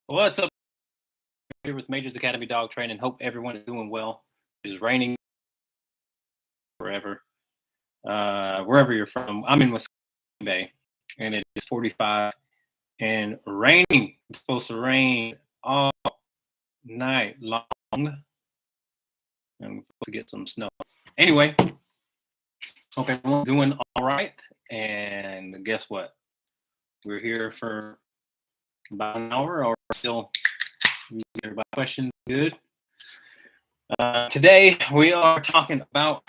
What's up here with Majors Academy Dog Training? Hope everyone is doing well. It's raining wherever, wherever you're from. I'm in Wisconsin Bay, and it is 45 and raining. It's supposed to rain all night long, and we're supposed to get some snow. Anyway, hope everyone's doing all right. And guess what? We're here for about an hour, or still. Everybody questions good. Today we are talking about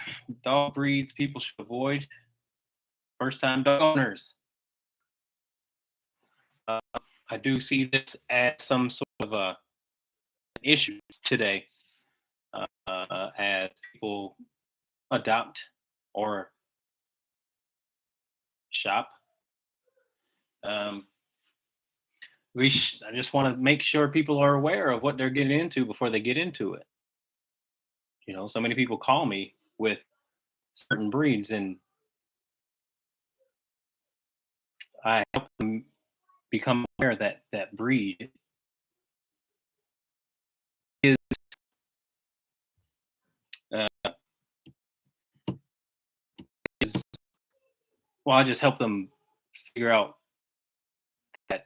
dog breeds people should avoid. First-time dog owners. I do see this as some sort of a issue today, as people adopt or shop. I just want to make sure people are aware of what they're getting into before they get into it. You know, so many people call me with certain breeds, and I help them become aware that that breed is uh, is well. I just help them figure out that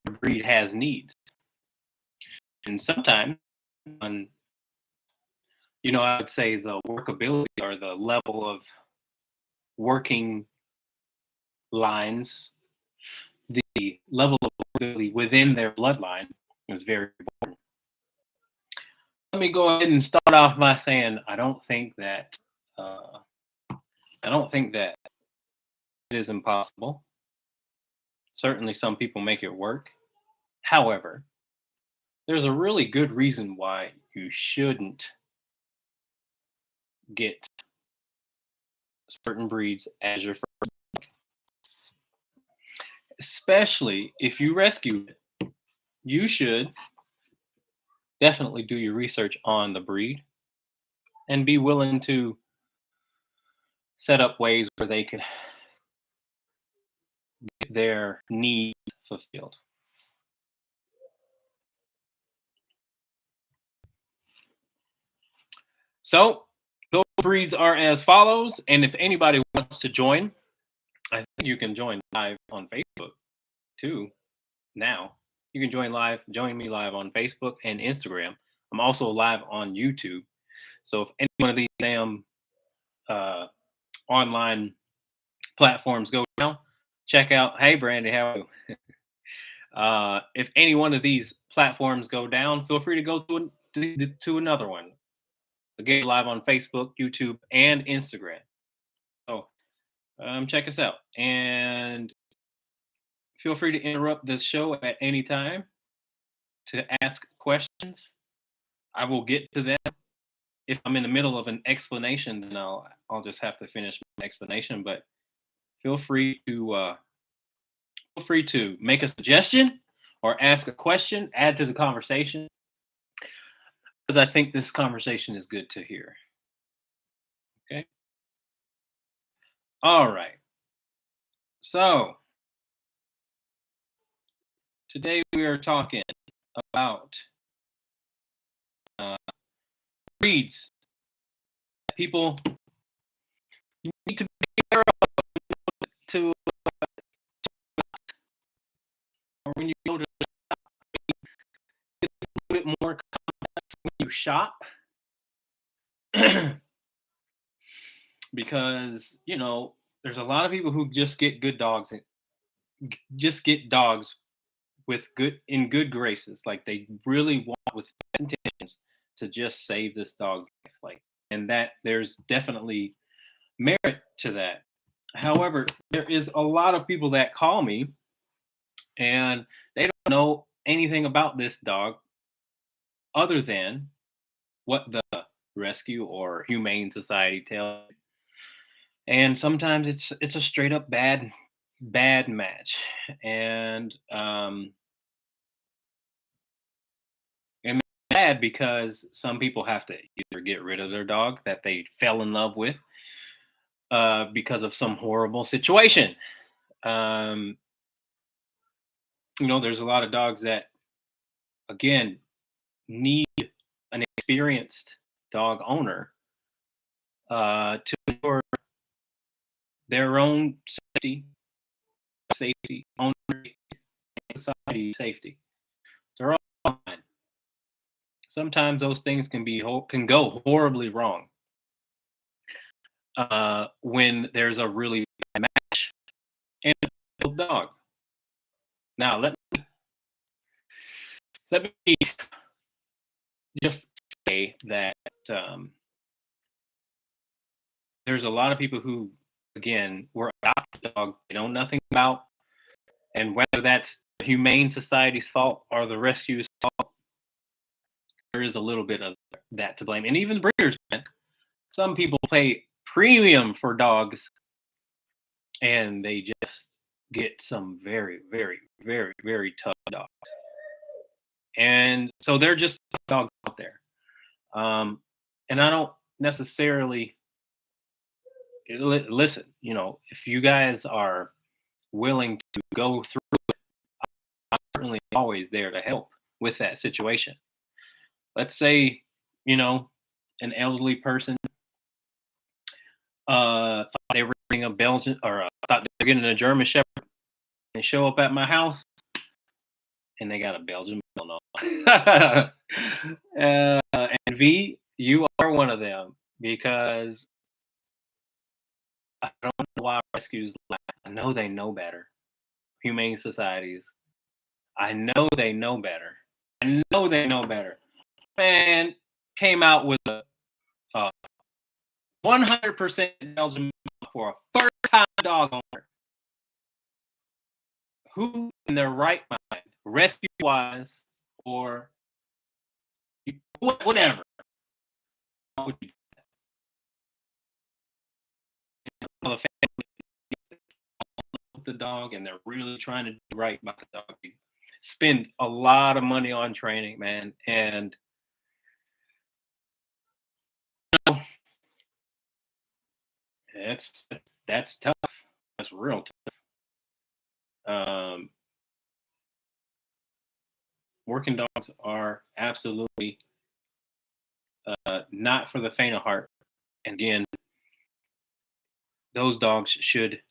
the breed has needs, and sometimes, on I would say the workability or the level of working lines, the level of workability within their bloodline is very important. Let me go ahead and start off by saying uh, I don't think that it is impossible. Certainly, some people make it work. However, there's a really good reason why you shouldn't get certain breeds as your first, especially if you rescue it. You should definitely do your research on the breed and be willing to set up ways where they can get their needs fulfilled. So those breeds are as follows. And if anybody wants to join, I think you can join live on Facebook too. Now you can join me live on Facebook and Instagram. I'm also live on YouTube. So if any one of these damn uh, online platforms go down, check out. Hey, Brandy, how are you? If any one of these platforms go down, feel free to go to another one. Again, live on Facebook, YouTube, and Instagram. So check us out. And feel free to interrupt the show at any time to ask questions. I will get to them. If I'm in the middle of an explanation, then I'll just have to finish my explanation. But feel free to make a suggestion or ask a question, add to the conversation, because I think this conversation is good to hear. Okay. All right. So today we are talking about uh, breeds that people need to be aware of to or when you go to it's a little bit more complex when you shop because there's a lot of people who just get good dogs and just get dogs with good graces, like they really want with intentions to just save this dog's life, like, and that there's definitely merit to that. However, there is a lot of people that call me and they don't know anything about this dog other than what the rescue or humane society tells you. And sometimes it's a straight up bad match. And bad because some people have to either get rid of their dog that they fell in love with because of some horrible situation. Um, There's a lot of dogs that, again, need an experienced dog owner to ensure their own safety, owner, society safety. They're all fine. Sometimes those things can go horribly wrong when there's a really bad match and a good dog. Now let me just say that there's a lot of people who, again, were adopted dogs they know nothing about, and whether that's the Humane Society's fault or the rescue's fault, there is a little bit of that to blame. And even breeders, man. Some people pay premium for dogs, and they just get some very, very, very, very tough dogs. And so they're just dogs out there. And I don't necessarily listen. If you guys are willing to go through it, I'm certainly always there to help with that situation. Let's say, an elderly person thought they were getting a Belgian, or thought they were getting a German Shepherd, and show up at my house, and they got a Belgian Malinois. And V, you are one of them, because I don't know why rescues laugh. I know they know better. Humane societies. I know they know better. I know they know better. Man came out with a 100% Belgian for a first-time dog owner. Who in their right mind, rescue-wise or whatever, would you the family with the dog, and they're really trying to do right by the dog? You spend a lot of money on training, man, and that's tough. That's real tough. Working dogs are absolutely not for the faint of heart. And again, those dogs should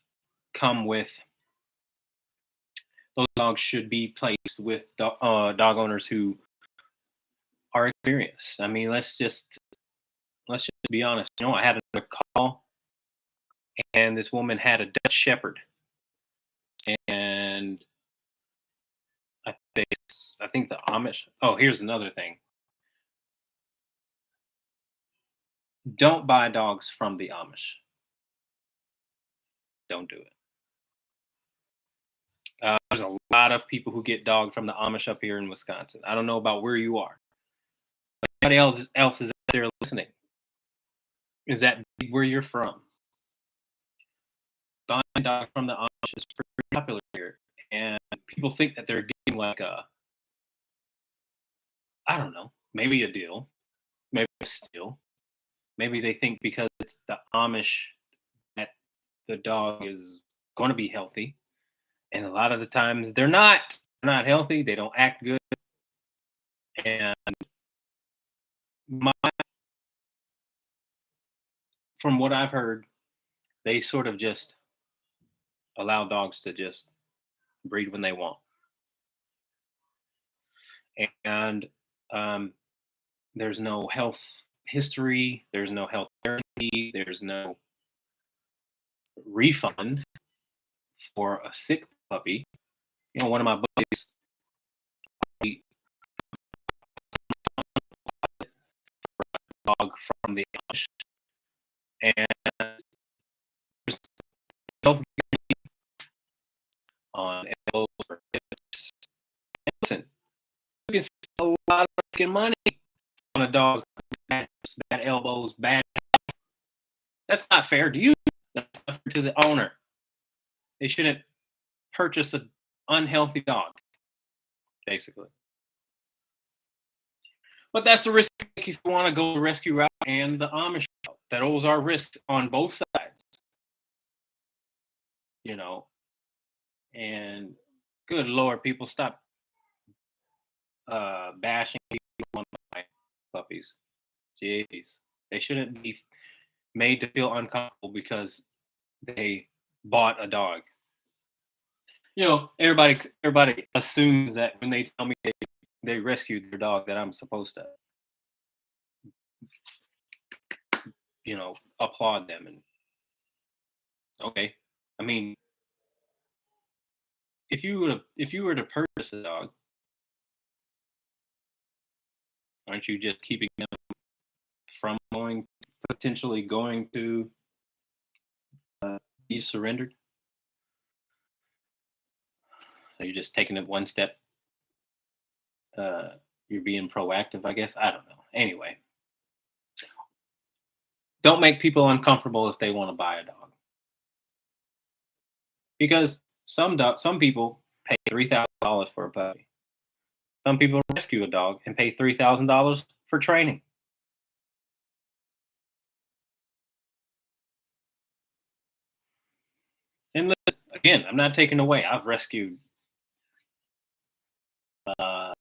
be placed with dog owners who are experienced. I mean, let's just be honest. I had a call, and this woman had a Dutch Shepherd, and I think the Amish. Oh, here's another thing. Don't buy dogs from the Amish. Don't do it. There's a lot of people who get dogs from the Amish up here in Wisconsin. I don't know about where you are. But anybody else is out there listening? Is that where you're from? Buying dogs from the Amish is pretty popular here. And people think that they're getting like I don't know, maybe a deal, maybe a steal. Maybe they think because it's the Amish that the dog is going to be healthy. And a lot of the times they're not healthy. They don't act good. And from what I've heard, they sort of just allow dogs to just breed when they want. And there's no health history. There's no health guarantee. There's no refund for a sick puppy. One of my buddies, dog from the Amish, and there's health on elbows or hips. And listen, you can spend a lot of freaking money on a dog, bad elbows, bad. That's not fair to you. That's not fair to the owner. They shouldn't purchase an unhealthy dog, basically. But that's the risk if you want to go the rescue route and the Amish route. Those are risks on both sides. And Good Lord, people, stop bashing people on my puppies. Jeez. They shouldn't be made to feel uncomfortable because they bought a dog. Everybody assumes that when they tell me they rescued their dog that I'm supposed to, applaud them. And okay, I mean, if you were to purchase a dog, aren't you just keeping them from potentially going to be surrendered? So you're just taking it one step. You're being proactive, I guess. I don't know. Anyway, don't make people uncomfortable if they want to buy a dog, because some people pay $3,000 for a puppy. Some people rescue a dog and pay $3,000 for training. And listen, again, I'm not taking away. I've rescued all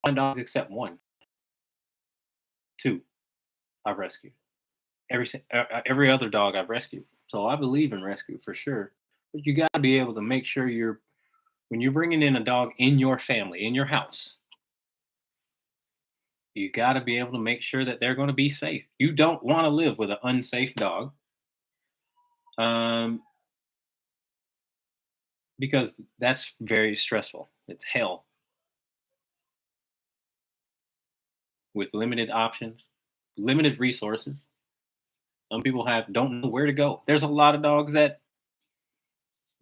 my dogs except one, two. I've rescued every other dog I've rescued. So I believe in rescue for sure. But you got to be able to make sure when you're bringing in a dog in your family, in your house, you got to be able to make sure that they're going to be safe. You don't want to live with an unsafe dog, because that's very stressful. It's hell with limited options, limited resources. Some people don't know where to go. There's a lot of dogs that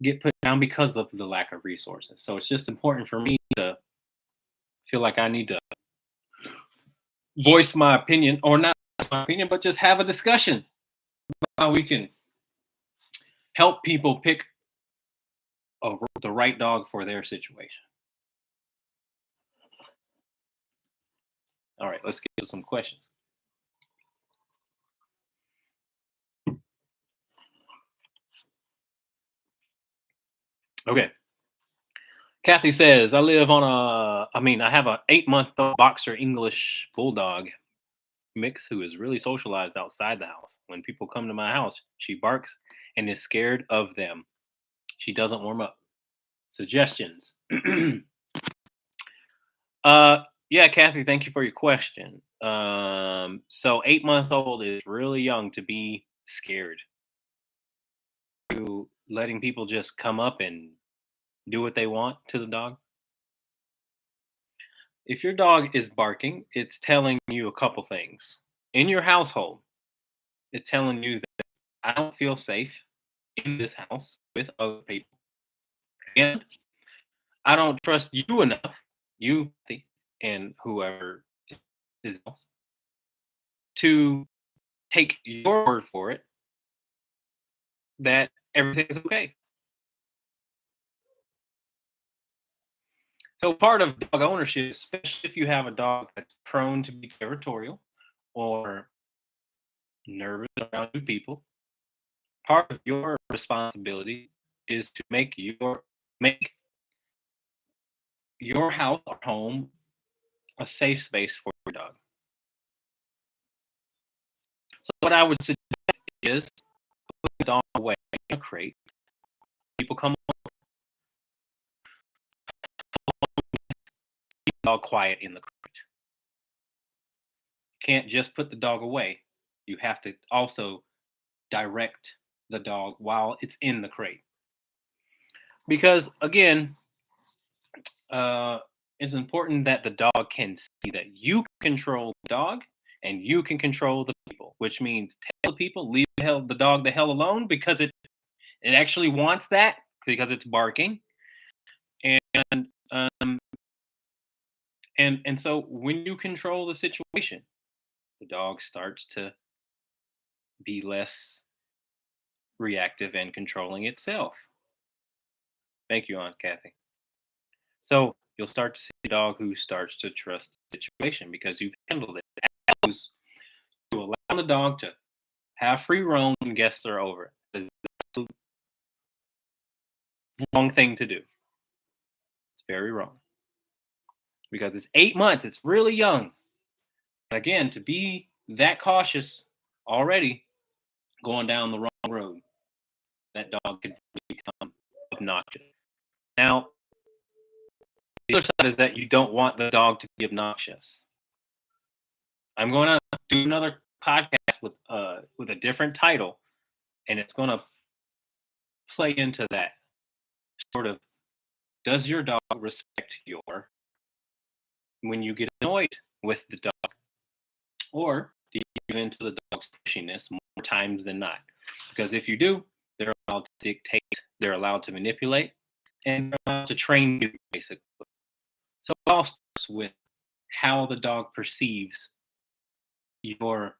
get put down because of the lack of resources. So it's just important for me to feel like I need to voice my opinion, or not my opinion, but just have a discussion about how we can help people pick the right dog for their situation. All right, let's get to some questions. Okay. Kathy says, I have a 8-month-old boxer English bulldog mix who is really socialized outside the house. When people come to my house, she barks and is scared of them. She doesn't warm up. Suggestions. Yeah, Kathy, thank you for your question. So 8 months old is really young to be scared. You letting people just come up and do what they want to the dog. If your dog is barking, it's telling you a couple things. In your household, it's telling you that I don't feel safe in this house with other people. And I don't trust you enough, you and whoever is else, to take your word for it that everything is okay. So part of dog ownership, especially if you have a dog that's prone to be territorial or nervous around new people, part of your responsibility is to make your house or home a safe space for your dog. So what I would suggest is put the dog away in a crate. People come keep the dog quiet in the crate. You can't just put the dog away. You have to also direct the dog while it's in the crate. Because again, it's important that the dog can see that you control the dog and you can control the people, which means tell the people leave the dog the hell alone, because it actually wants that, because it's barking. And and so when you control the situation, the dog starts to be less reactive and controlling itself. Thank you, Aunt Kathy. So you'll start to see a dog who starts to trust the situation because you've handled it. To allow the dog to have free roam when guests are over. It's the wrong thing to do. Very wrong. Because it's 8 months. It's really young. Again, to be that cautious already going down the wrong road, that dog could become obnoxious. Now, the other side is that you don't want the dog to be obnoxious. I'm going to do another podcast with a different title, and it's going to play into that sort of, does your dog respect your when you get annoyed with the dog, or do you give in to the dog's pushiness more times than not? Because if you do, they're allowed to dictate, they're allowed to manipulate, and they're allowed to train you, basically. So it all starts with how the dog perceives your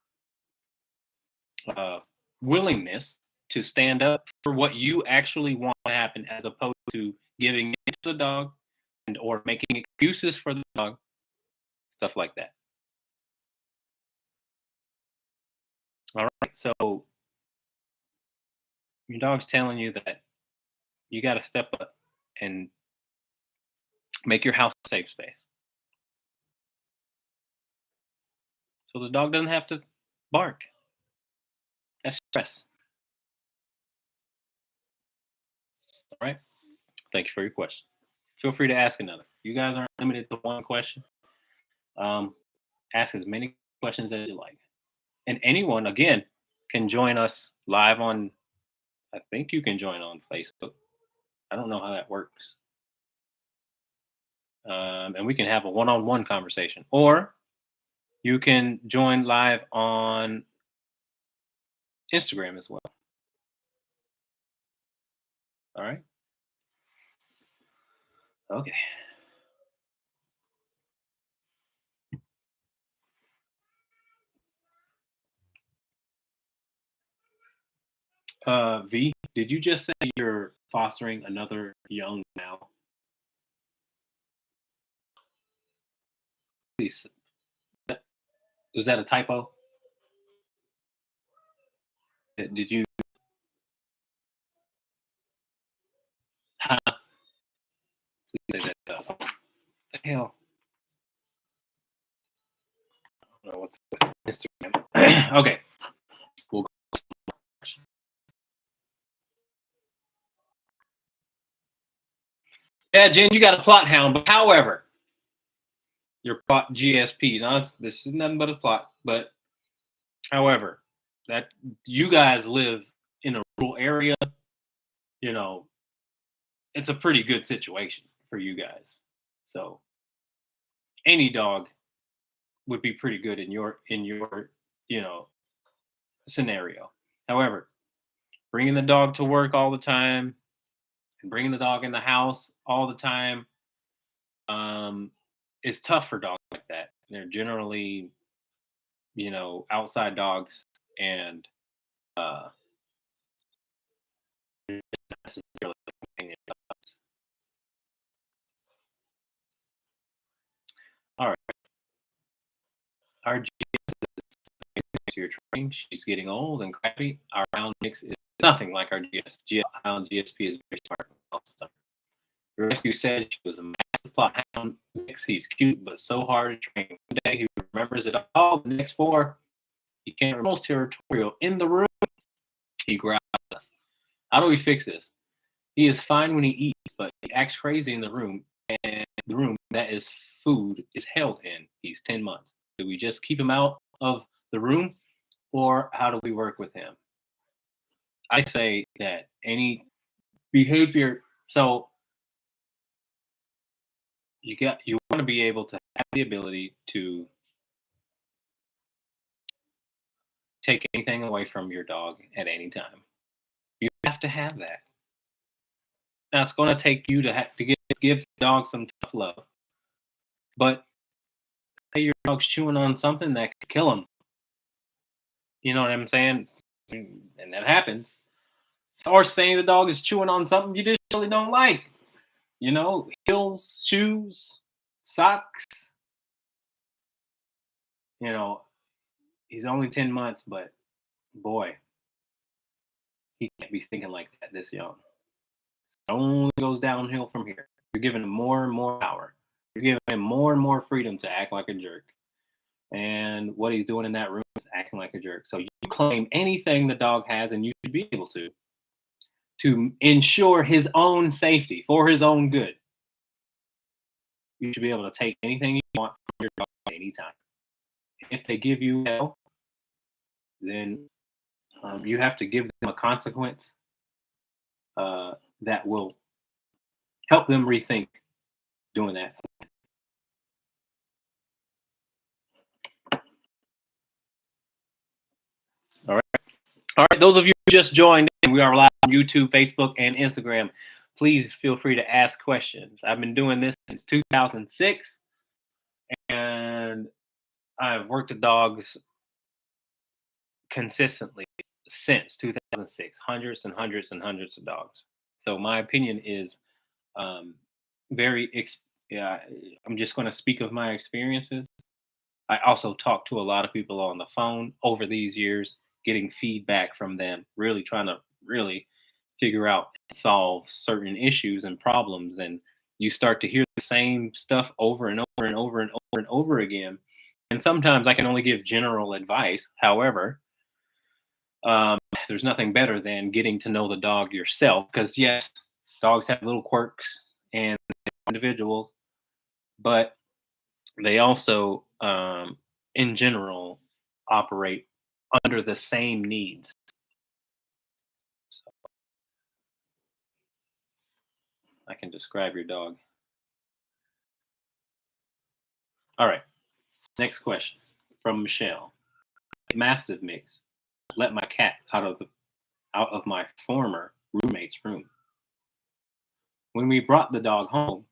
willingness to stand up for what you actually want to happen, as opposed to giving in to the dog and or making excuses for the dog, stuff like that. All right, so your dog's telling you that you got to step up and make your house a safe space. So the dog doesn't have to bark. That's stress. All right. Thank you for your question. Feel free to ask another. You guys aren't limited to one question. Ask as many questions as you like. And anyone, again, can join us live on, I think you can join on Facebook. I don't know how that works. And we can have a one-on-one conversation. Or you can join live on Instagram as well. All right. Okay. V, did you just say you're fostering another young now? Please, is that a typo? Did you? Huh? Please say that. What the hell? I don't know what's with Instagram. Okay. We'll go. Yeah, Jen, you got a plot hound, but however, your plot GSP. Now, this is nothing but a plot, but however, that you guys live in a rural area, you know, it's a pretty good situation for you guys. So any dog would be pretty good in your you know scenario. However, bringing the dog to work all the time and bringing the dog in the house all the time is tough for dogs like that. They're generally, outside dogs, and uh, not necessarily companion dogs. All right, our to your training. She's getting old and crappy. Our round mix is nothing like our hound GSP is very smart. The rescue said she was a massive plot hound mix. He's cute, but so hard to train. One day he remembers it all. The next four, he can't remember. Most territorial in the room. He growls at us. How do we fix this? He is fine when he eats, but he acts crazy in the room, and the room that is food is held in. He's 10 months. Do we just keep him out of the room, or how do we work with him? I say that any behavior, so you want to be able to have the ability to take anything away from your dog at any time. You have to have that. Now it's going to take you to have to give the dog some tough love, but say your dog's chewing on something that could kill him. You know what I'm saying? And that happens. Or saying the dog is chewing on something you just really don't like. Heels, shoes, socks. He's only 10 months, but boy, he can't be thinking like that this young. It only goes downhill from here. You're giving him more and more power. You're giving him more and more freedom to act like a jerk. And what he's doing in that room is acting like a jerk. So you claim anything the dog has, and you should be able to ensure his own safety for his own good. You should be able to take anything you want from your dog at any time. If they give you hell, then you have to give them a consequence that will help them rethink doing that. All right. All right. Those of you who just joined in, we are live on YouTube, Facebook, and Instagram. Please feel free to ask questions. I've been doing this since 2006, and I've worked with dogs consistently since 2006, hundreds and hundreds and hundreds of dogs. So my opinion is yeah, I'm just going to speak of my experiences. I also talked to a lot of people on the phone over these years, getting feedback from them, really trying to really figure out and solve certain issues and problems. And you start to hear the same stuff over and over and over and over and over again. And sometimes I can only give general advice. However, there's nothing better than getting to know the dog yourself, because yes, dogs have little quirks and individuals, but they also, in general, operate under the same needs. So I can describe your dog. All right. Next question from Michelle. Mastiff mix. Let my cat out of my former roommate's room. When we brought the dog home,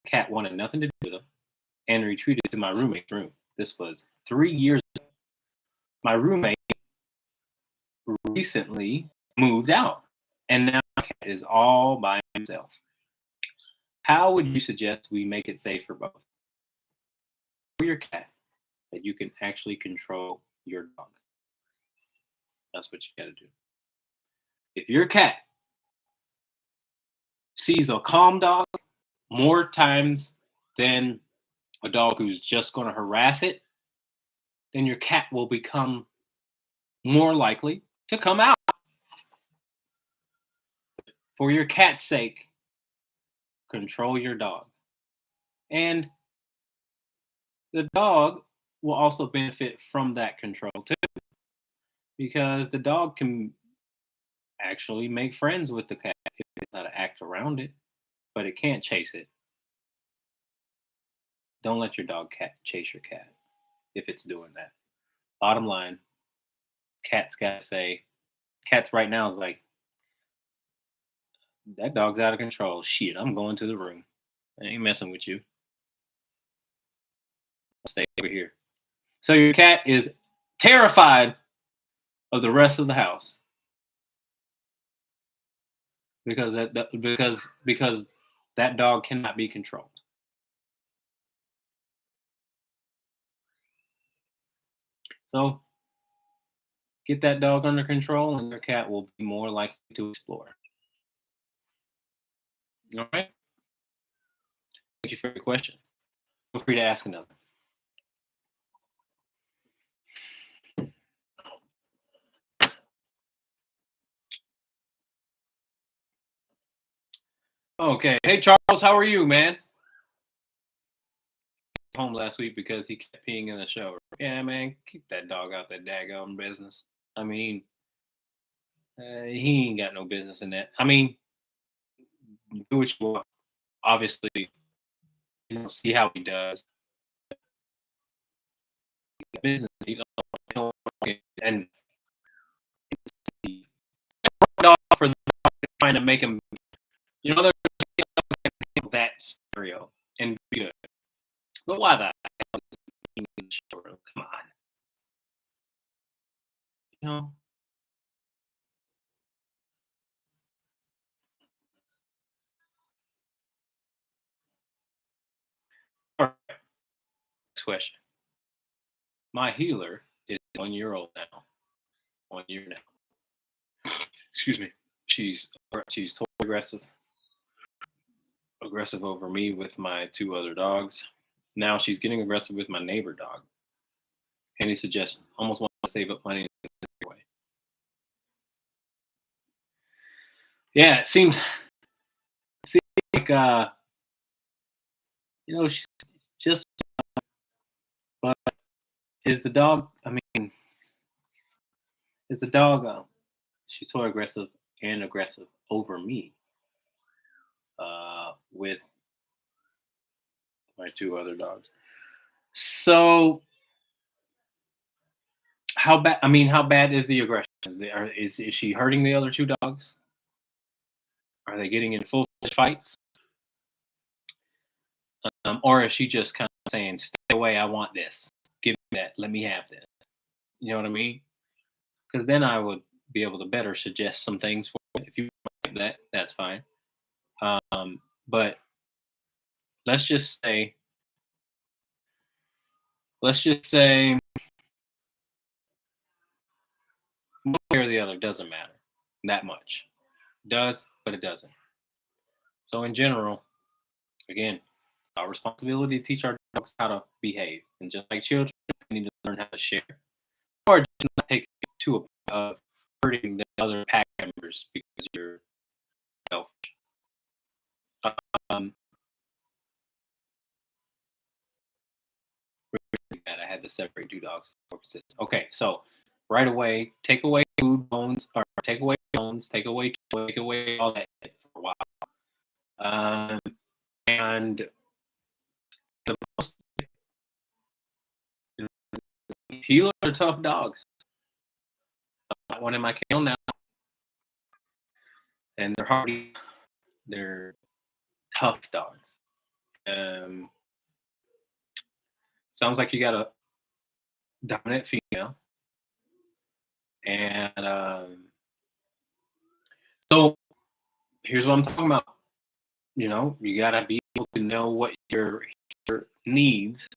the cat wanted nothing to do with him and retreated to my roommate's room. This was 3 years ago. My roommate recently moved out, and now my cat is all by himself. How would you suggest we make it safe for both? For your cat, that you can actually control your dog. That's what you got to do. If your cat sees a calm dog more times than a dog who's just going to harass it, then your cat will become more likely to come out. For your cat's sake, control your dog. And the dog will also benefit from that control too, because the dog can actually make friends with the cat if it knows how to act around it, but it can't chase it. Don't let your dog chase your cat if it's doing that. Bottom line, cats right now is like, that dog's out of control. Shit, I'm going to the room. I ain't messing with you. Stay over here. So your cat is terrified of the rest of the house because that dog cannot be controlled. So get that dog under control, and your cat will be more likely to explore. All right. Thank you for your question. Feel free to ask another. Okay. Hey, Charles, how are you, man? Home last week because he kept peeing in the shower. Yeah, man, keep that dog out that daggone business. I mean, he ain't got no business in that. I mean, do what you want. Obviously, see how he does. Business, and dog for trying to make him, they're that scenario and be good. But why that? Come on, you know. All right. Next question. My healer is 1 year old now. 1 year now. Excuse me. She's totally aggressive. aggressive over me with my two other dogs. Now she's getting aggressive with my neighbor dog. Any suggestions? Almost want to save up money anyway. Yeah, it seems like she's just. But is the dog? I mean, is the dog? She's so aggressive and aggressive over me. With my two other dogs. So how bad? I mean, how bad is the aggression? Is she hurting the other two dogs? Are they getting in full fights? Or is she just kind of saying, "Stay away! I want this. Give me that. Let me have this." You know what I mean? Because then I would be able to better suggest some things for you. If you like that, that's fine. But let's just say, let's just say, one way or the other doesn't matter that much. Does, but it doesn't. So in general, again, our responsibility to teach our dogs how to behave, and just like children, we need to learn how to share, or just not take it to a point of hurting the other pack members because you're selfish. Um, I had to separate two dogs. Okay, so right away, take away food bones, or take away bones, take away all that for a while. Um, and the most healer are tough dogs. I got one in my kennel now, and they're hardy. They're tough dogs. Um, sounds like you got a dominant female, and so here's what I'm talking about. You gotta be able to know what your needs.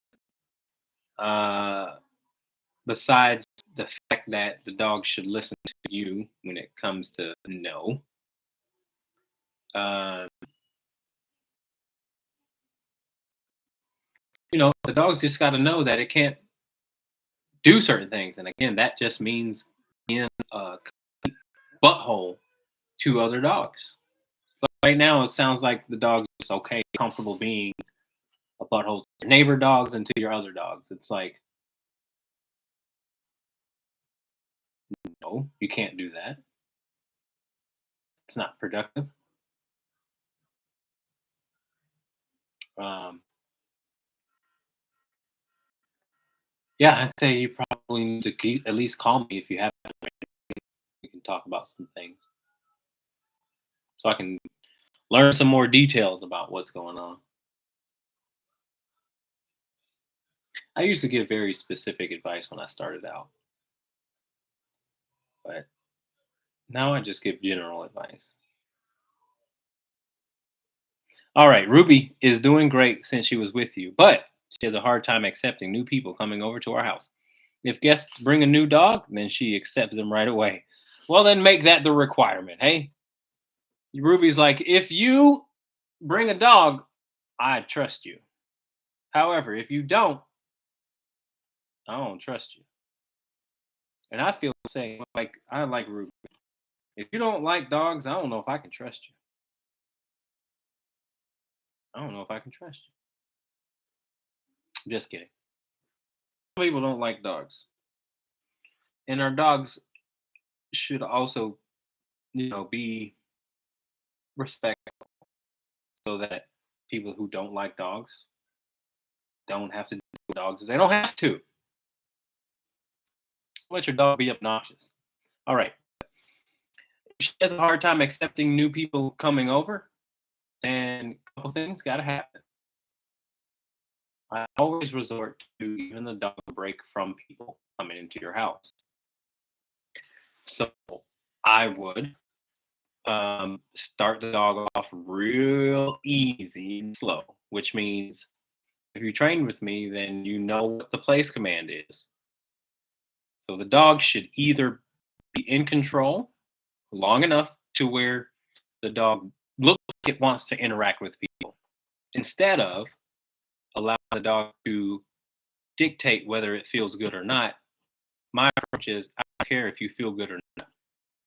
Uh, besides the fact that the dog should listen to you when it comes to no. Uh, the dog's just got to know that it can't do certain things, and again, that just means in a butthole to other dogs. But right now, it sounds like the dog is okay, comfortable being a butthole to your neighbor dogs and to your other dogs. It's like, no, you can't do that. It's not productive. Um, yeah, I'd say you probably need to at least call me if you have. We can talk about some things so I can learn some more details about what's going on. I used to give very specific advice when I started out, but now I just give general advice. All right, Ruby is doing great since she was with you, but she has a hard time accepting new people coming over to our house. If guests bring a new dog, then she accepts them right away. Well, then make that the requirement. Hey, Ruby's like, if you bring a dog, I trust you. However, if you don't, I don't trust you. And I feel the same. Like I like Ruby. If you don't like dogs, I don't know if I can trust you. I don't know if I can trust you. Just kidding. Some people don't like dogs, and our dogs should also, be respectful, so that people who don't like dogs don't have to do with dogs. They don't have to. Let your dog be obnoxious. All right. If she has a hard time accepting new people coming over, then a couple things got to happen. I always resort to giving the dog a break from people coming into your house. So I would start the dog off real easy and slow, which means if you train with me, then you know what the place command is. So the dog should either be in control long enough to where the dog looks like it wants to interact with people instead of allowing the dog to dictate whether it feels good or not. My approach is I don't care if you feel good or not.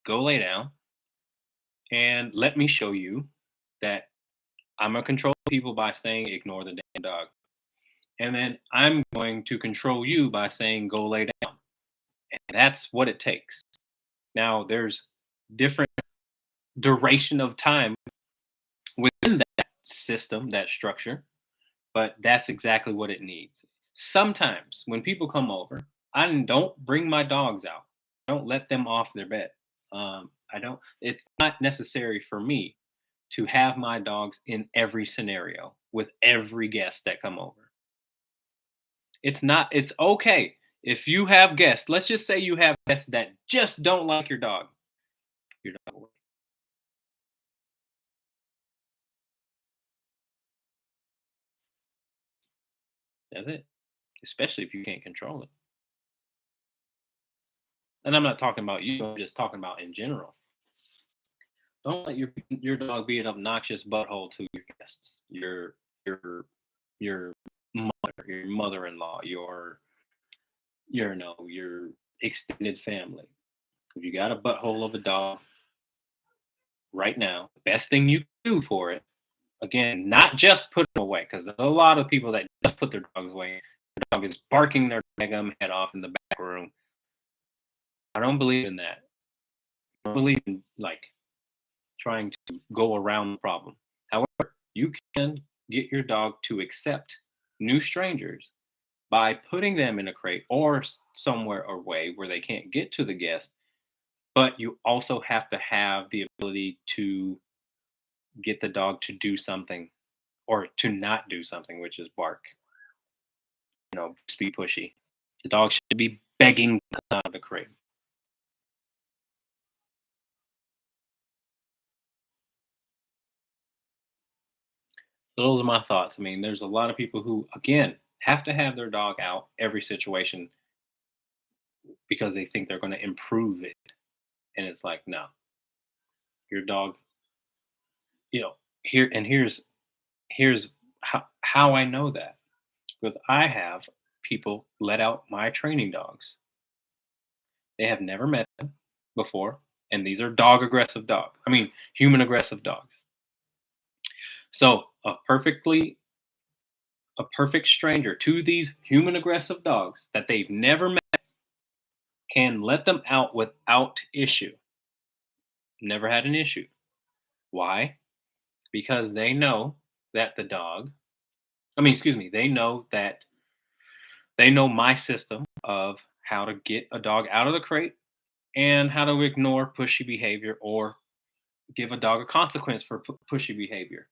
Go lay down and let me show you that I'm gonna control people by saying ignore the damn dog. And then I'm going to control you by saying go lay down. And that's what it takes. Now there's different duration of time within that system, that structure, but that's exactly what it needs. Sometimes when people come over, I don't bring my dogs out. I don't let them off their bed. I don't. It's not necessary for me to have my dogs in every scenario with every guest that come over. It's not. It's okay if you have guests. Let's just say you have guests that just don't like your dog. Your dog. That's it. Especially if you can't control it. And I'm not talking about you. I'm just talking about in general. Don't let your dog be an obnoxious butthole to your guests, your your mother, your mother-in-law, your extended family. If you got a butthole of a dog right now, the best thing you can do for it, again, not just put them away, because there's a lot of people that just put their dogs away. The dog is barking their daggum head off in the back room. I don't believe in that. I don't believe in like trying to go around the problem. However, you can get your dog to accept new strangers by putting them in a crate or somewhere away where they can't get to the guest. But you also have to have the ability to get the dog to do something or to not do something, which is bark, just be pushy. The dog should be begging to come out of the crate. So those are my thoughts. I mean, there's a lot of people who, again, have to have their dog out every situation because they think they're going to improve it. And it's like, no, your dog, you know, here's how I know that because I have people let out my training dogs. They have never met them before, and these are dog aggressive dogs. I mean, human aggressive dogs. So a perfect stranger to these human aggressive dogs that they've never met can let them out without issue. Never had an issue. Why? Because they know that the dog, I mean, excuse me, they know my system of how to get a dog out of the crate and how to ignore pushy behavior or give a dog a consequence for pushy behavior.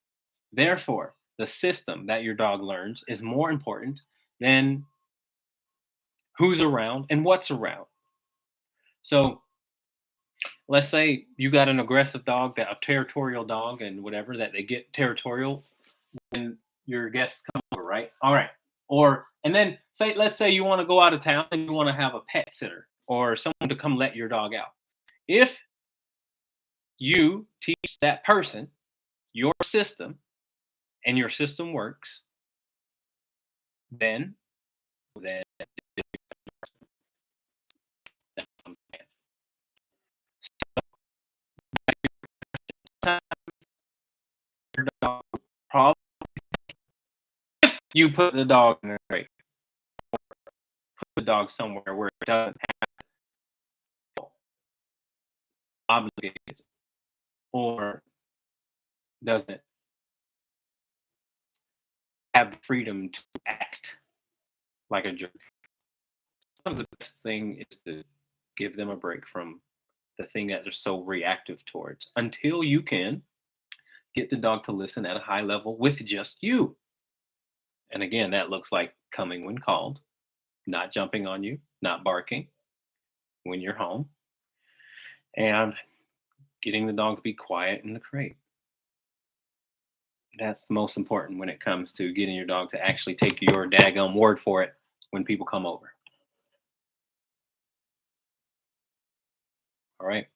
Therefore, the system that your dog learns is more important than who's around and what's around. So, let's say you got an aggressive dog, that a territorial dog, and whatever that they get territorial when your guests come over, right? All right. Or and then let's say you want to go out of town and you want to have a pet sitter or someone to come let your dog out. If you teach that person your system and your system works, then your dog probably you put the dog in a crate, put the dog somewhere where it doesn't have obligated or doesn't have the freedom to act like a jerk. Sometimes the best thing is to give them a break from the thing that they're so reactive towards until you can get the dog to listen at a high level with just you. And again, that looks like coming when called, not jumping on you, not barking when you're home, and getting the dog to be quiet in the crate. That's the most important when it comes to getting your dog to actually take your daggum word for it when people come over. All right.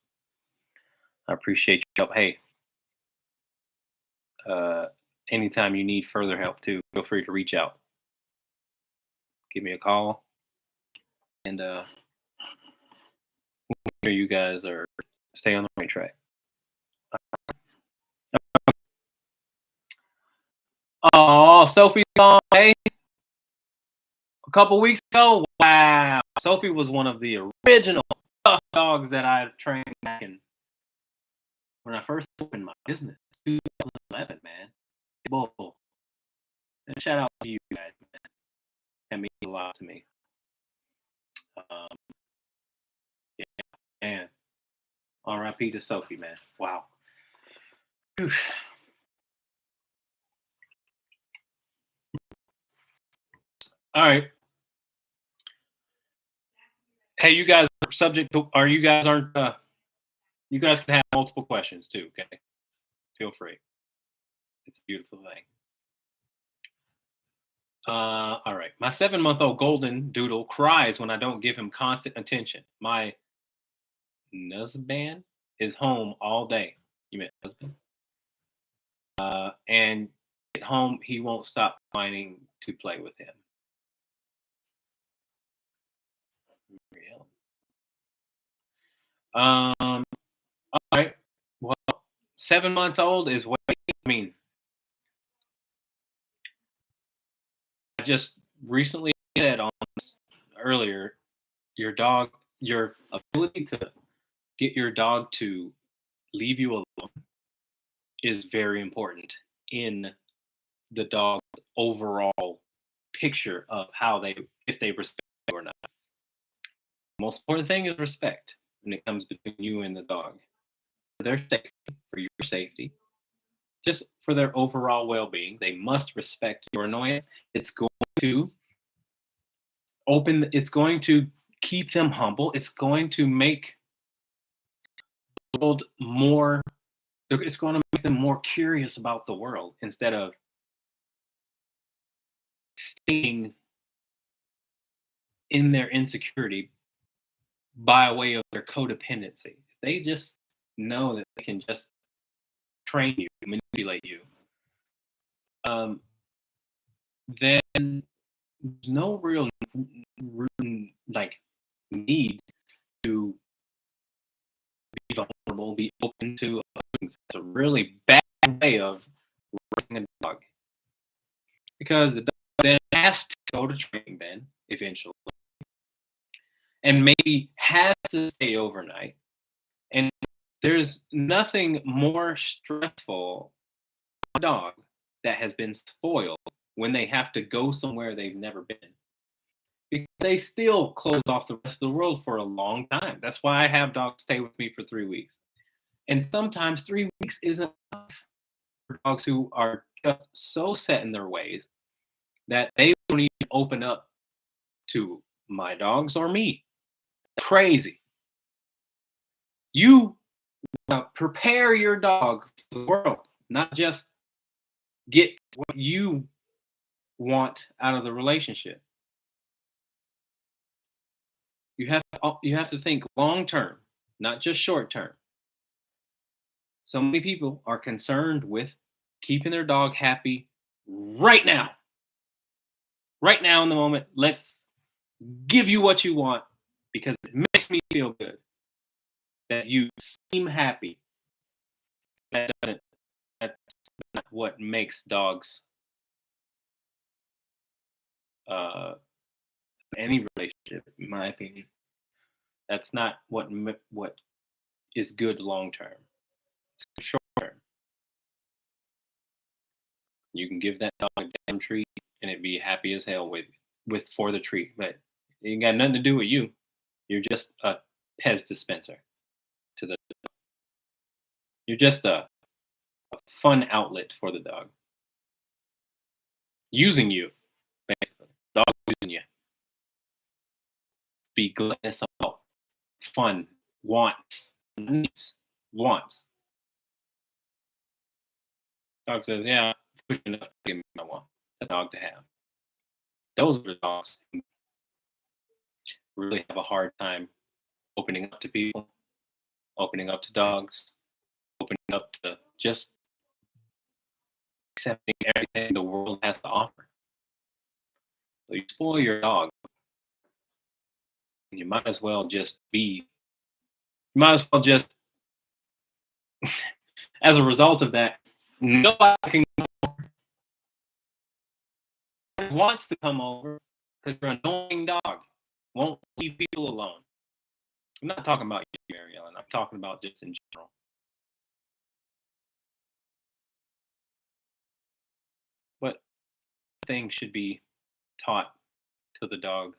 I appreciate your help. Hey, Anytime you need further help, too, feel free to reach out. Give me a call, and sure you guys are stay on the right track. Oh, Sophie's gone. Hey, a couple weeks ago. Wow, Sophie was one of the original tough dogs that I trained back in when I first opened my business, 2011. Man, bull. And shout out to you guys, man. That means a lot to me. Um, yeah, man. R.I.P. to Sophie, man. Wow. Whew. All right. Hey, you guys are subject to, or you guys aren't, you guys can have multiple questions too, okay? Feel free. It's a beautiful thing. All right. My 7-month-old golden doodle cries when I don't give him constant attention. My Nuzban is home all day. You meant husband? And at home, he won't stop whining to play with him. Real. All right. Well, 7 months old is what I mean. I just recently said on earlier, your dog, your ability to get your dog to leave you alone is very important in the dog's overall picture of how they, if they respect you or not. The most important thing is respect when it comes between you and the dog. For their safety, for your safety, just for their overall well-being, they must respect your annoyance. It's going to it's going to keep them humble. It's going to make the world more, it's going to make them more curious about the world instead of staying in their insecurity by way of their codependency. They just know that they can just train you, manipulate you. Then there's no real like need to be vulnerable, be open to things. It's a really bad way of raising a dog because the dog then has to go to training then eventually, and maybe has to stay overnight. And there's nothing more stressful for a dog that has been spoiled when they have to go somewhere they've never been. Because they still close off the rest of the world for a long time. That's why I have dogs stay with me for 3 weeks. And sometimes 3 weeks isn't enough for dogs who are just so set in their ways that they don't even open up to my dogs or me. Crazy. You prepare your dog for the world, not just get what you want out of the relationship. You have to think long term, not just short term. So many people are concerned with keeping their dog happy right now. Right now in the moment, let's give you what you want because it makes me feel good that you seem happy. That's not what makes dogs any relationship, in my opinion. That's not what is good long term. It's short term. You can give that dog a damn treat and it'd be happy as hell with for the treat, but it ain't got nothing to do with you. You're just a Pez dispenser to the. You're just a fun outlet for the dog, using you basically. Dog using you. Be gluttonous about fun, wants, needs, wants. Dog says, "Yeah, push enough to give me what I want." A dog to have. Those are the dogs who really have a hard time opening up to people, opening up to dogs, opening up to just accepting everything the world has to offer. So you spoil your dog, and you might as well just be. You might as well just, as a result of that, nobody wants to come over because your annoying dog won't leave people alone. I'm not talking about you, Mary Ellen. I'm talking about just in general. But things should be taught to the dog,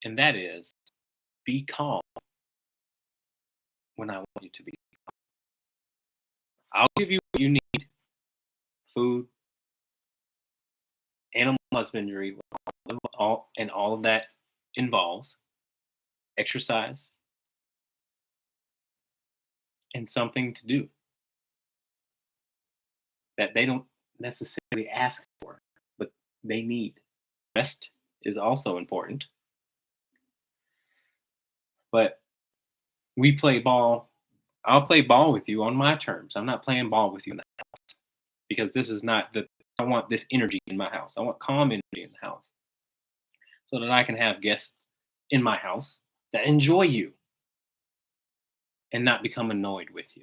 and that is be calm when I want you to be. I'll give you what you need: food, animal husbandry, and all of that involves exercise and something to do that they don't necessarily ask for, but they need. Rest is also important, but we play ball. I'll play ball with you on my terms. I'm not playing ball with you in the house because this is not the. I want this energy in my house. I want calm energy in the house so that I can have guests in my house that enjoy you and not become annoyed with you.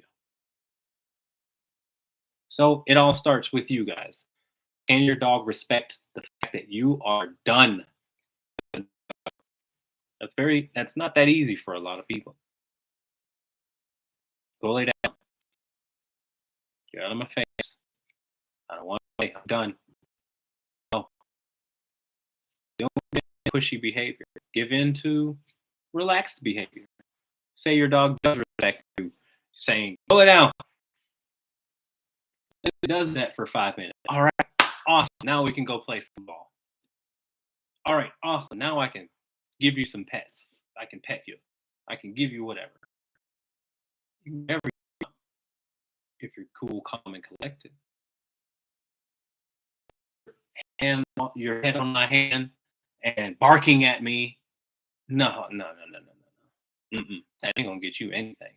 So it all starts with you guys. Can your dog respect the fact that you are done? That's not that easy for a lot of people. Go lay down. Get out of my face. I don't want to play. I'm done. No. Don't give in to pushy behavior. Give in to relaxed behavior. Say your dog does respect you, saying, go lay down. It does that for 5 minutes. All right, awesome. Now we can go play some ball. All right, awesome. Now I can give you some pets. I can pet you. I can give you whatever. You can never, if you're cool, calm, and collected. And your head on my hand and barking at me. No. That ain't gonna get you anything.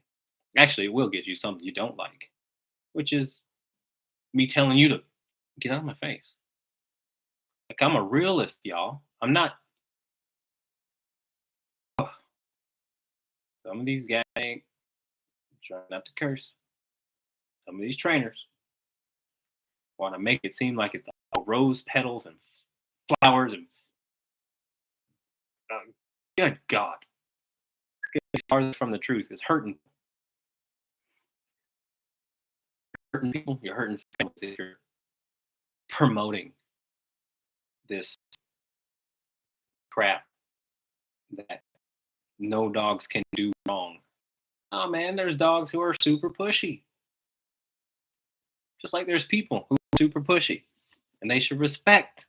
Actually, it will get you something you don't like, which is me telling you to get out of my face. Like I'm a realist, y'all. I'm not. Some of these guys, trying not to curse. Some of these trainers want to make it seem like it's all rose petals and flowers and good God, it's farther from the truth. It's hurting people. You're hurting families if you're promoting this crap that no dogs can do wrong. Oh man, there's dogs who are super pushy. Just like there's people who are super pushy. And they should respect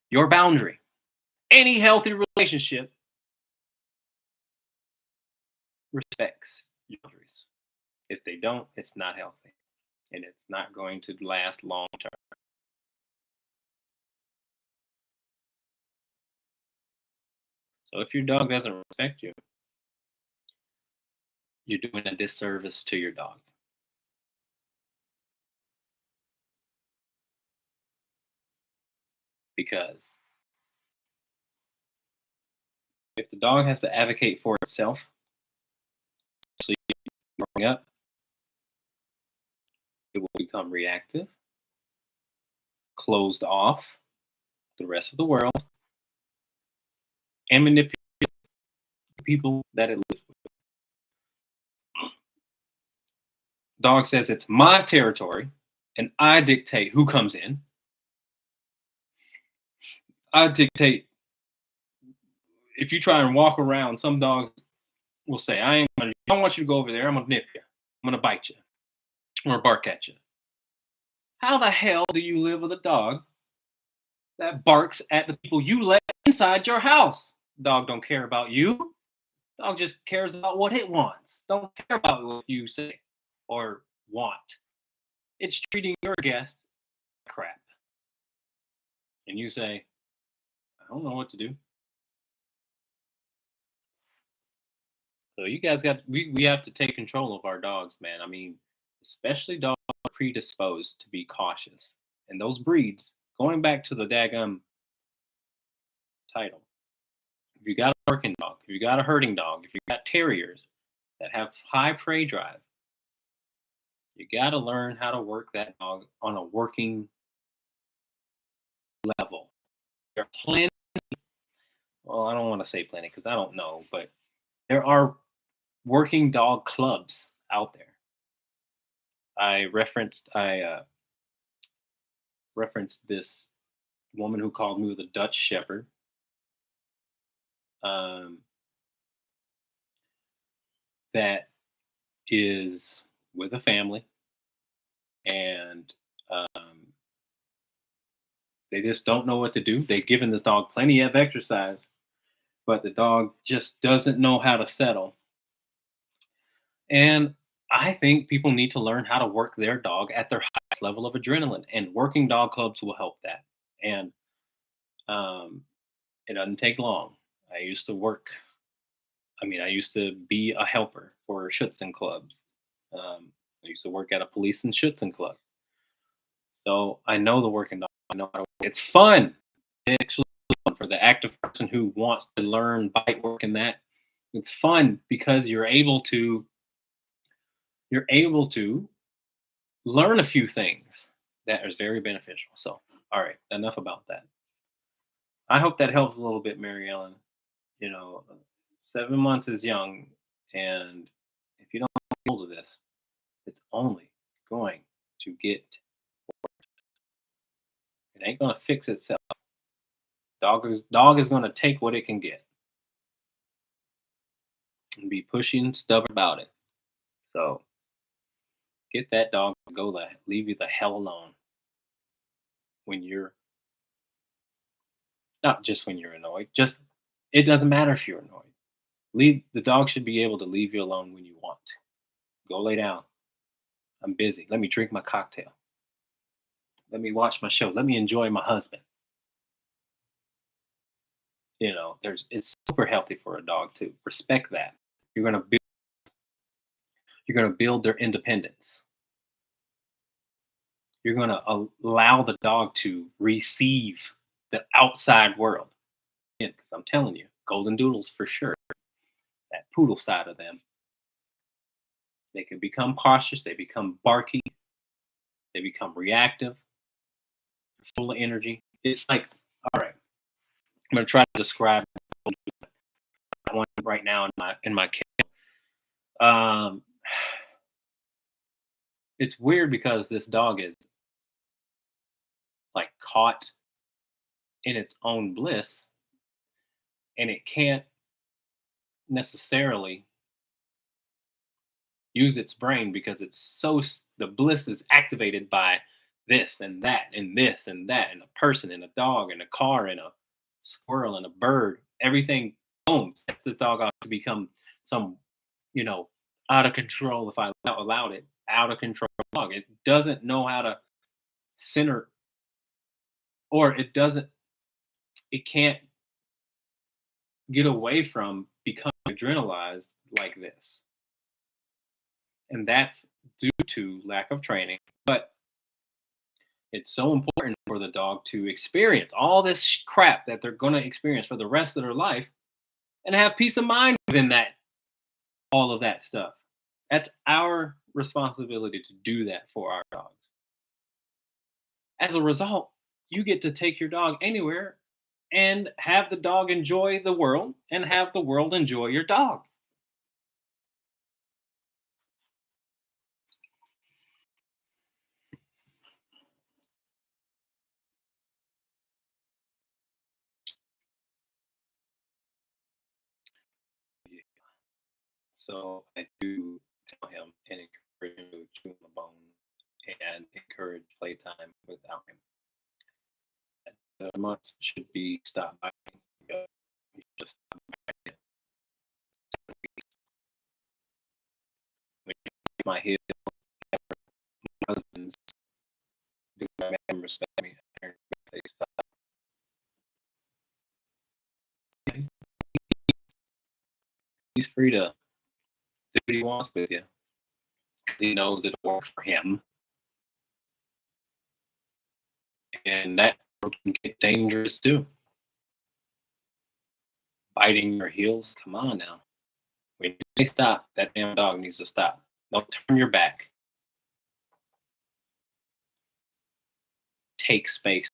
your boundary. Any healthy relationship respects your boundaries. If they don't, it's not healthy. And it's not going to last long term. So if your dog doesn't respect you, you're doing a disservice to your dog. Because if the dog has to advocate for itself, so growing up, it will become reactive, closed off the rest of the world, and manipulate people that it lives with. Dog says it's my territory and I dictate who comes in. I dictate. If you try and walk around, some dogs will say, I don't want you to go over there. I'm going to nip you. I'm going to bite you. I'm going to bark at you. How the hell do you live with a dog that barks at the people you let inside your house? Dog don't care about you. Dog just cares about what it wants. Don't care about what you say or want. It's treating your guest like crap. And you say, I don't know what to do. So you guys got we have to take control of our dogs, man. I mean, especially dogs predisposed to be cautious. And those breeds, going back to the daggum title, if you got a working dog, if you got a herding dog, if you got terriers that have high prey drive, you got to learn how to work that dog on a working level. There are plenty, well, I don't want to say plenty because I don't know, but there are working dog clubs out there. I referenced this woman who called me with a Dutch Shepherd. Um, that is with a family, and um, they just don't know what to do. They've given this dog plenty of exercise, but the dog just doesn't know how to settle. And I think people need to learn how to work their dog at their highest level of adrenaline, and working dog clubs will help that. And um, it doesn't take long. I used to work. I used to be a helper for Schutzen clubs. I used to work at a police and Schutzen club. So I know the working dog. I know how to. It's fun. It's actually fun for the active person who wants to learn bite work and that. It's fun because you're able to learn a few things that is very beneficial. So, all right, enough about that. I hope that helps a little bit, Mary Ellen. You know, 7 months is young, and if you don't get hold of this, it's only going to get. It ain't gonna fix itself. Dog is gonna take what it can get and be pushy and stubborn about it. So get that dog to go the leave you the hell alone when you're not just when you're annoyed. Just it doesn't matter if you're annoyed. Leave the dog should be able to leave you alone when you want. Go lay down. I'm busy. Let me drink my cocktail. Let me watch my show. Let me enjoy my husband. There's it's super healthy for a dog to respect that. You're gonna build, you're gonna build their independence. You're gonna allow the dog to receive the outside world. Because I'm telling you, golden doodles for sure. That poodle side of them, they can become cautious. They become barky. They become reactive, full of energy. It's like, all right, I'm gonna try to describe one right now in my kid. Um, it's weird because this dog is like caught in its own bliss, and it can't necessarily use its brain because the bliss is activated by this and that and this and that and a person and a dog and a car and a squirrel and a bird. Everything boom sets this dog off to become some you know out of control, if I allowed it, out of control dog. It doesn't know how to center, or it can't get away from becoming adrenalized like this. And that's due to lack of training. But it's so important for the dog to experience all this crap that they're going to experience for the rest of their life and have peace of mind within that, all of that stuff. That's our responsibility to do that for our dogs. As a result, you get to take your dog anywhere and have the dog enjoy the world and have the world enjoy your dog. So I do tell him and encourage him to chew on the bone and encourage playtime without him. The months should be stopped by. You just stop by when you hit my heel. My husband's do my man respect me. They stop. He's free to do what he wants with you because he knows it'll work for him. And that can get dangerous too. Biting your heels, come on now. When you say stop, that damn dog needs to stop. Don't turn your back. Take space.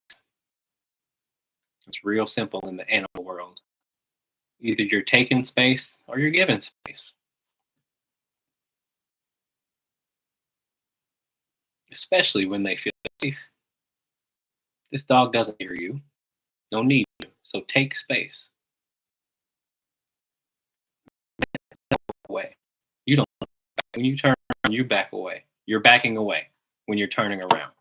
It's real simple in the animal world. Either you're taking space or you're giving space. Especially when they feel safe. This dog doesn't hear you. No need to. So take space. Away. You don't. When you turn around, you back away. You're backing away when you're turning around.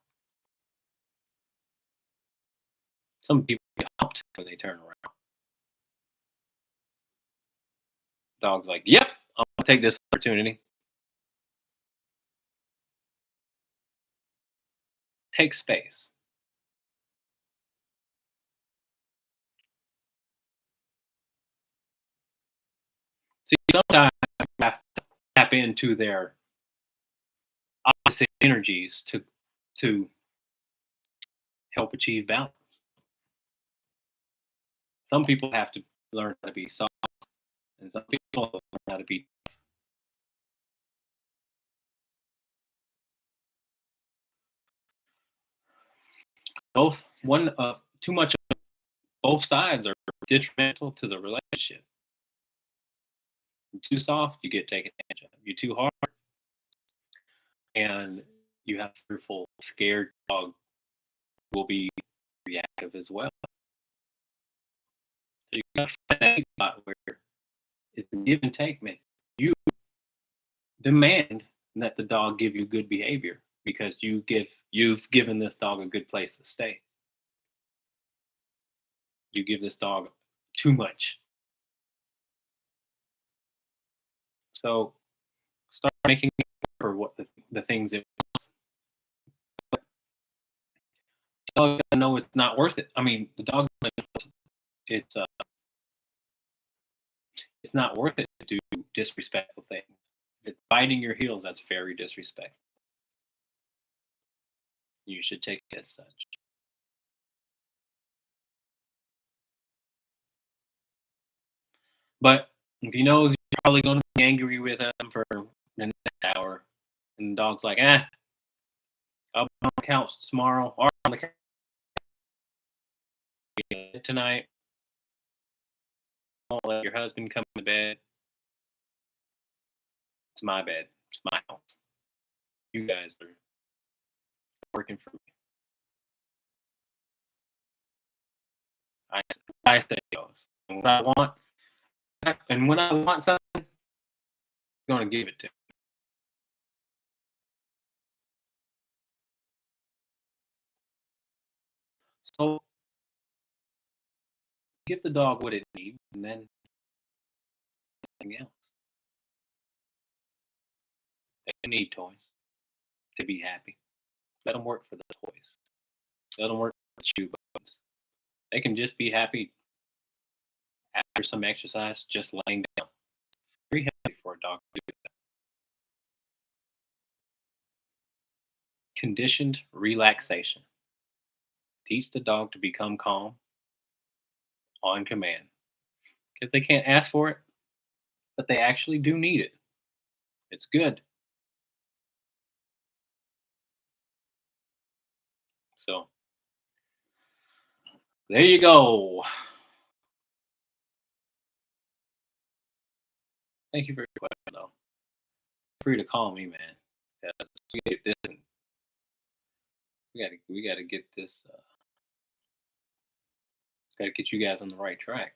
Some people get humped when they turn around. Dog's like, yep, I'm going to take this opportunity. Take space. See, sometimes you have to tap into their opposite energies to help achieve balance. Some people have to learn how to be soft, and some people learn how to be both. Too much of both sides are detrimental to the relationship. You're too soft, you get taken advantage of. You're too hard, and you have a fearful, scared dog will be reactive as well. So you got to find that spot where it's a give and take, man. You demand that the dog give you good behavior because you've given this dog a good place to stay. You give this dog too much. So start making it for what the things it wants. But the dog doesn't know it's not worth it. I mean, the dog knows it's not worth it to do disrespectful things. If it's biting your heels, that's very disrespectful. You should take it as such. But if he knows you're probably going to be angry with him for the next hour, and the dog's like, I'll be on the couch tomorrow or on the couch tonight. Don't let your husband come to bed. It's my bed. It's my house. You guys are working for me. I say goes. And when I want something, I'm going to give it to him. So give the dog what it needs, and then anything else. They need toys to be happy. Let them work for the toys. Let them work for the shoe buttons. They can just be happy after some exercise, just laying down. Very healthy for a dog to do that. Conditioned relaxation. Teach the dog to become calm on command. Because they can't ask for it, but they actually do need it. It's good. So there you go. Thank you for your question, though. Feel free to call me, man. We gotta get this. We gotta get this. Gotta get you guys on the right track.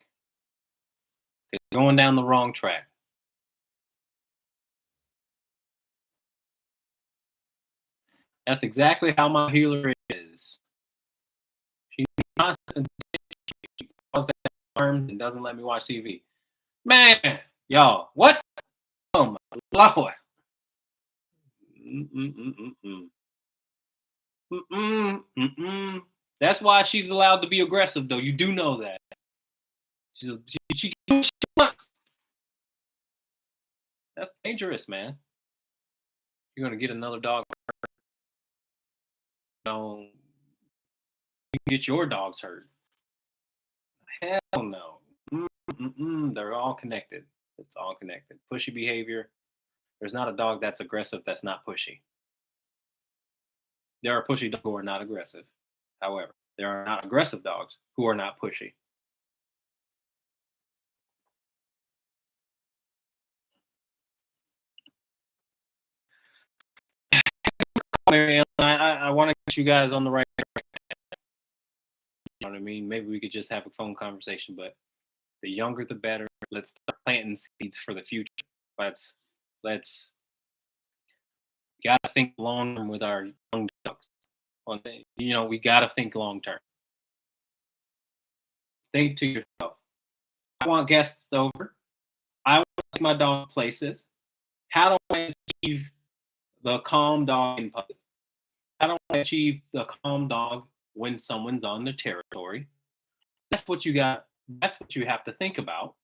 'Cause you're going down the wrong track. That's exactly how my healer is. She constantly calls that arms and doesn't let me watch TV. Man, y'all, what? Oh my lord. Mm-mm-mm-mm-mm. Mm-mm-mm-mm. That's why she's allowed to be aggressive, though. You do know that. She can do what she wants. That's dangerous, man. You're gonna get another dog. You know, you can get your dogs hurt. Hell no. They're all connected. It's all connected. Pushy behavior. There's not a dog that's aggressive that's not pushy. There are pushy dogs who are not aggressive. However, there are not aggressive dogs who are not pushy. Marianne, I want to get you guys on the right. You know what I mean? Maybe we could just have a phone conversation, but the younger the better. Let's start planting seeds for the future. Let's gotta think long term with our young dogs. We gotta think long term. Think to yourself. I want guests over. I want to take my dog places. How do I achieve the calm dog in public? How do I achieve the calm dog when someone's on the territory? That's what you got. That's what you have to think about.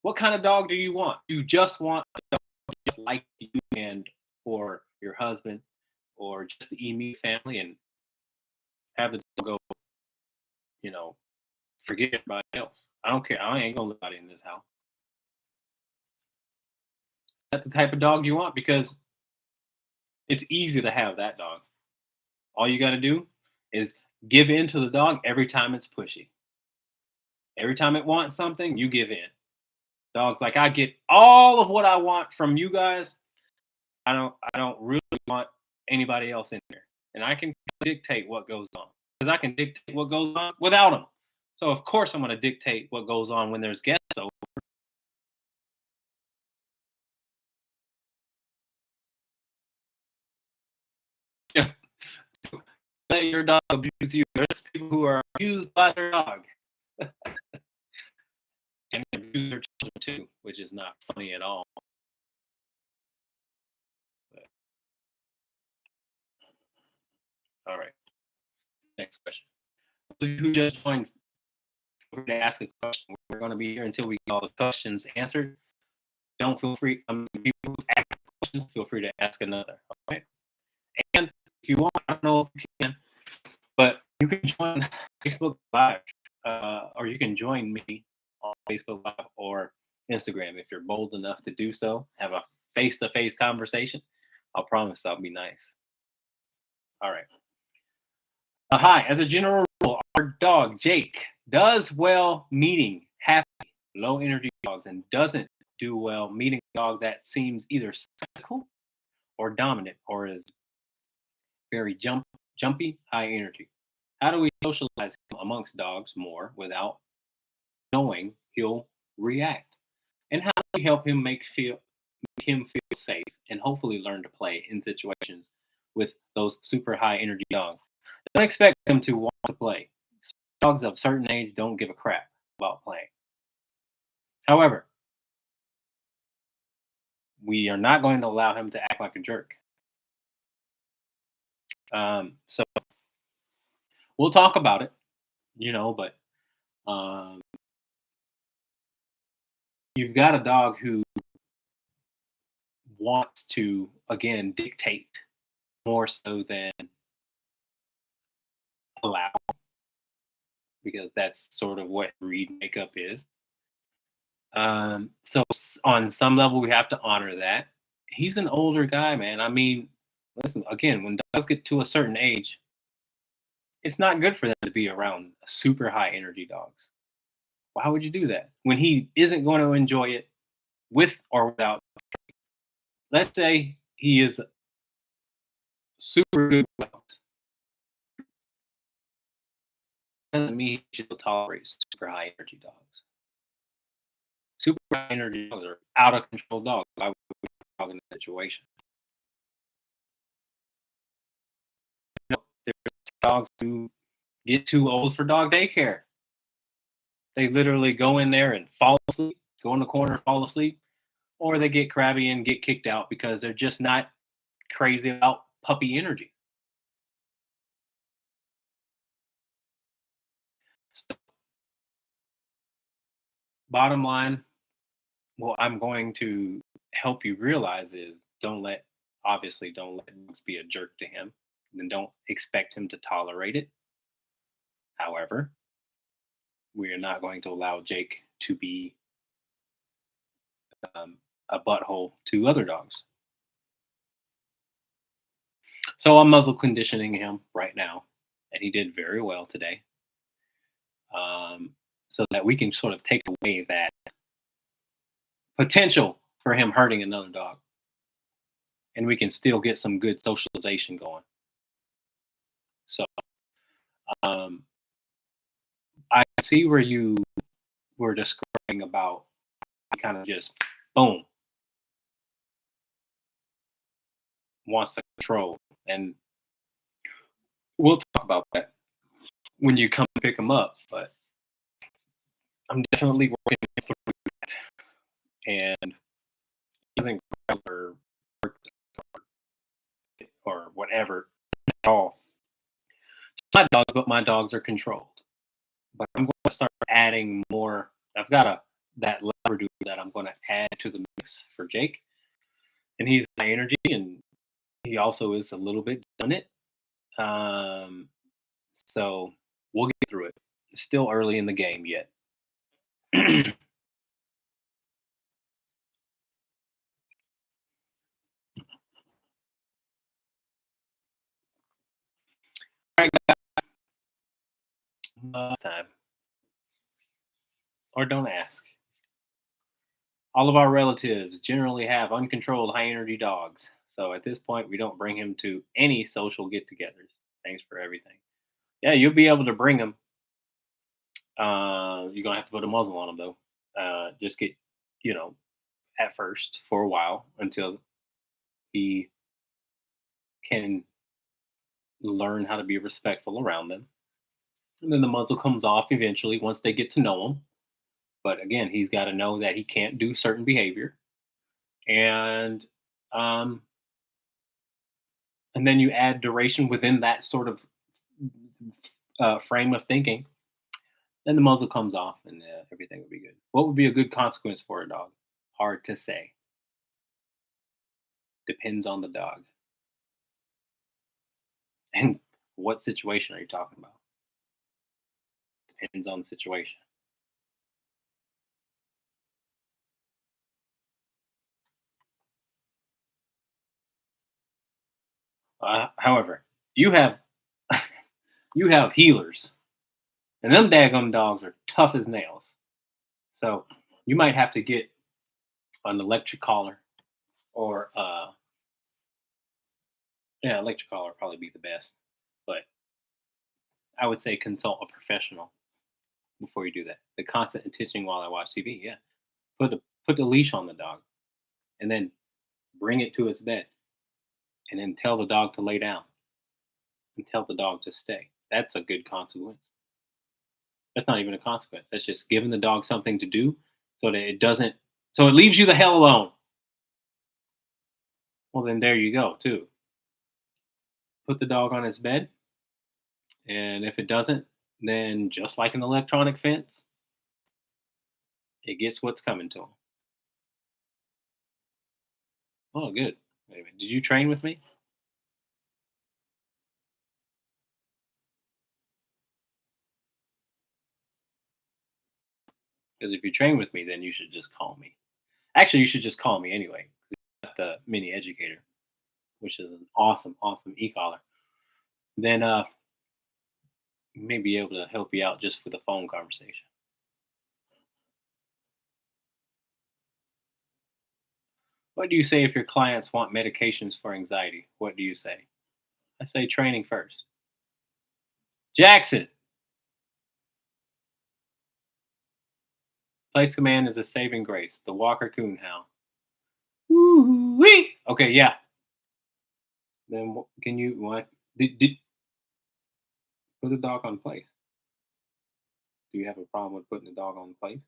What kind of dog do you want? You just want a dog just like you and or your husband or just the immediate family and have the dog go, you know, forget everybody else. I don't care. I ain't gonna let anybody in this house. That's the type of dog you want because it's easy to have that dog. All you got to do is give in to the dog every time it's pushy. Every time it wants something, you give in. Dog's like, I get all of what I want from you guys. I don't really want anybody else in here. And I can dictate what goes on. Because I can dictate what goes on without them. So of course I'm gonna dictate what goes on when there's guests over. Let your dog abuse you. There's people who are abused by their dog. And abuse their children too, which is not funny at all. But, all right. Next question. Who just joined, feel free to ask a question. We're going to be here until we get all the questions answered. Don't feel free. People who ask questions, feel free to ask another. All right. And if you want, I don't know if you can, but you can join Facebook Live, or you can join me on Facebook Live or Instagram if you're bold enough to do so. Have a face-to-face conversation. I'll promise I'll be nice. All right. Hi. As a general rule, our dog Jake does well meeting happy, low energy dogs and doesn't do well meeting a dog that seems either cynical or dominant or is very jumpy, high energy. How do we socialize him amongst dogs more without knowing he'll react? And how do we help him make him feel safe and hopefully learn to play in situations with those super high energy dogs? Don't expect them to want to play. Dogs of a certain age don't give a crap about playing. However, we are not going to allow him to act like a jerk. So we'll talk about it, but um, you've got a dog who wants to, again, dictate more so than allow, because that's sort of what breed makeup is. On some level, we have to honor that. He's an older guy, man. I mean, listen, again, when dogs get to a certain age, it's not good for them to be around super high energy dogs. Why would you do that when he isn't going to enjoy it with or without? Let's say he is super good with dogs. Doesn't mean he should tolerate super high energy dogs. Super high energy dogs are out of control dogs. Why would we dog in that situation? There's dogs who get too old for dog daycare. They literally go in there and fall asleep, go in the corner, fall asleep, or they get crabby and get kicked out because they're just not crazy about puppy energy. So, bottom line, what I'm going to help you realize is don't let dogs be a jerk to him, and don't expect him to tolerate it. However, we are not going to allow Jake to be um, a butthole to other dogs. So I'm muzzle conditioning him right now, and he did very well today. So that we can sort of take away that potential for him hurting another dog, and we can still get some good socialization going. So um, I see where you were describing about kind of just boom wants to control, and we'll talk about that when you come pick him up. But I'm definitely working through it, and he doesn't growl or whatever at all. It's my dogs, but my dogs are controlled. But I'm going to start adding more. I've got a that Labradoodle that I'm going to add to the mix for Jake, and he's high energy, and he also is a little bit done it. Um, so we'll get through it. It's still early in the game yet. All right, time or don't ask. All of our relatives generally have uncontrolled high energy dogs. So at this point, we don't bring him to any social get togethers. Thanks for everything. Yeah, you'll be able to bring him. You're going to have to put a muzzle on him, though. Just get, you know, at first for a while until he can learn how to be respectful around them. And then the muzzle comes off eventually once they get to know him. But again, he's got to know that he can't do certain behavior. And um, and then you add duration within that sort of frame of thinking. Then the muzzle comes off, and everything will be good. What would be a good consequence for a dog? Hard to say. Depends on the dog. And what situation are you talking about? Depends on the situation. However, you have you have healers, and them daggum dogs are tough as nails. So you might have to get an electric collar, or yeah, electric collar would probably be the best. But I would say consult a professional before you do that. The constant attention while I watch TV, yeah. Put the leash on the dog, and then bring it to its bed, and then tell the dog to lay down, and tell the dog to stay. That's a good consequence. That's not even a consequence. That's just giving the dog something to do so that it doesn't so it leaves you the hell alone. Well, then there you go, too. Put the dog on its bed, and if it doesn't, then just like an electronic fence, it gets what's coming to him. Oh, good. Wait a minute. Did you train with me? Because if you train with me, then you should just call me. Actually, you should just call me anyway. Got the mini educator, which is an awesome, awesome e-collar. Then may be able to help you out just with a phone conversation. What do you say if your clients want medications for anxiety? What do you say? I say training first. Jackson, place command is a saving grace. The Walker Coon Hound. Woo-wee. Okay, yeah. Then can you what? Did put the dog on place? Do you have a problem with putting the dog on place?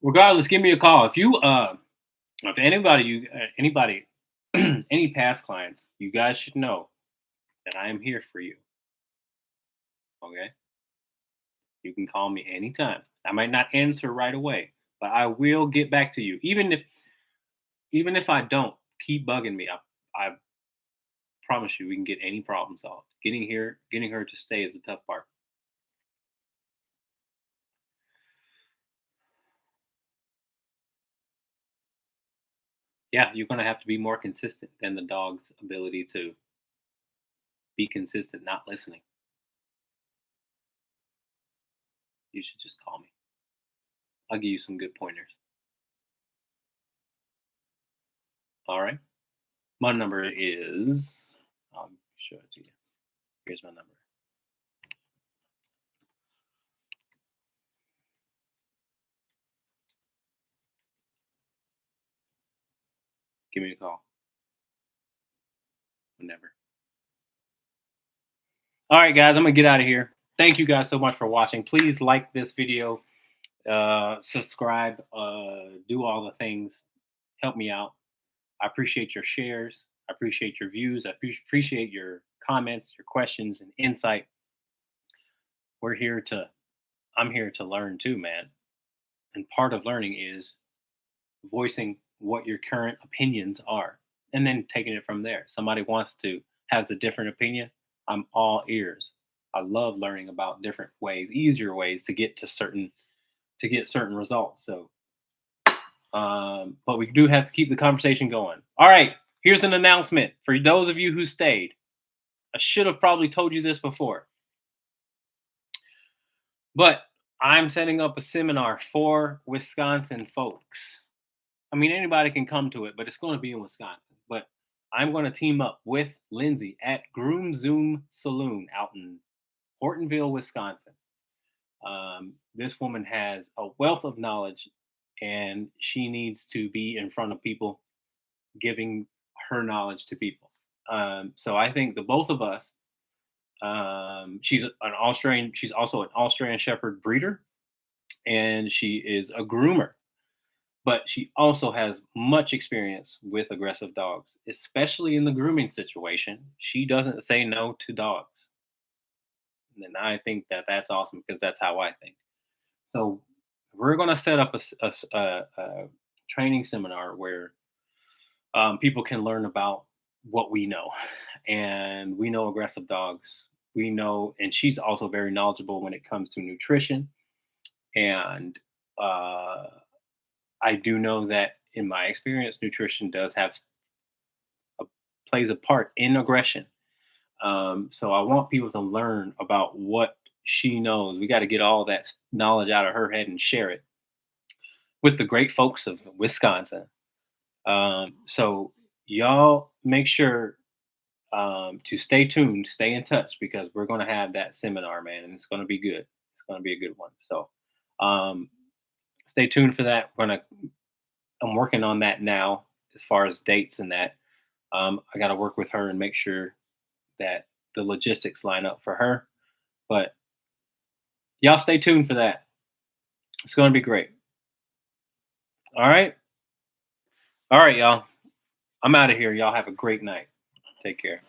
Regardless, give me a call. If anybody, any past clients, you guys should know that I am here for you. Okay, you can call me anytime. I might not answer right away, but I will get back to you. Even if I don't, keep bugging me. I promise you, we can get any problem solved. Getting her to stay is the tough part. Yeah, you're gonna have to be more consistent than the dog's ability to be consistent, not listening. You should just call me. I'll give you some good pointers. All right. My number is. I'll show it to you. Here's my number. Give me a call whenever. All right, guys. I'm gonna get out of here. Thank you guys so much for watching. Please like this video, subscribe, do all the things. Help me out. I appreciate your shares. I appreciate your views. I appreciate your comments, your questions, and insight. We're here to. I'm here to learn too, man. And part of learning is voicing what your current opinions are and then taking it from there. Somebody has a different opinion. I'm all ears. I love learning about different ways, easier ways to get certain results. So, but we do have to keep the conversation going. All right, here's an announcement for those of you who stayed. I should have probably told you this before, but I'm setting up a seminar for Wisconsin folks. I mean, anybody can come to it, but it's going to be in Wisconsin. But I'm going to team up with Lindsay at Groom Zoom Saloon out in Hortonville, Wisconsin. This woman has a wealth of knowledge, and she needs to be in front of people, giving her knowledge to people. So I think the both of us. She's an Australian. She's also an Australian Shepherd breeder, and she is a groomer. But she also has much experience with aggressive dogs, especially in the grooming situation. She doesn't say no to dogs. And I think that that's awesome because that's how I think. So we're going to set up a training seminar where people can learn about what we know. And we know aggressive dogs. We know, and she's also very knowledgeable when it comes to nutrition. And I do know that in my experience, nutrition plays a part in aggression. So I want people to learn about what she knows. We got to get all that knowledge out of her head and share it with the great folks of Wisconsin. So y'all make sure to stay tuned, stay in touch because we're going to have that seminar, man, and it's going to be good. It's going to be a good one. So stay tuned for that. I'm working on that now as far as dates and that. I got to work with her and make sure that the logistics line up for her. But y'all stay tuned for that. It's going to be great. All right. All right, y'all. I'm out of here. Y'all have a great night. Take care.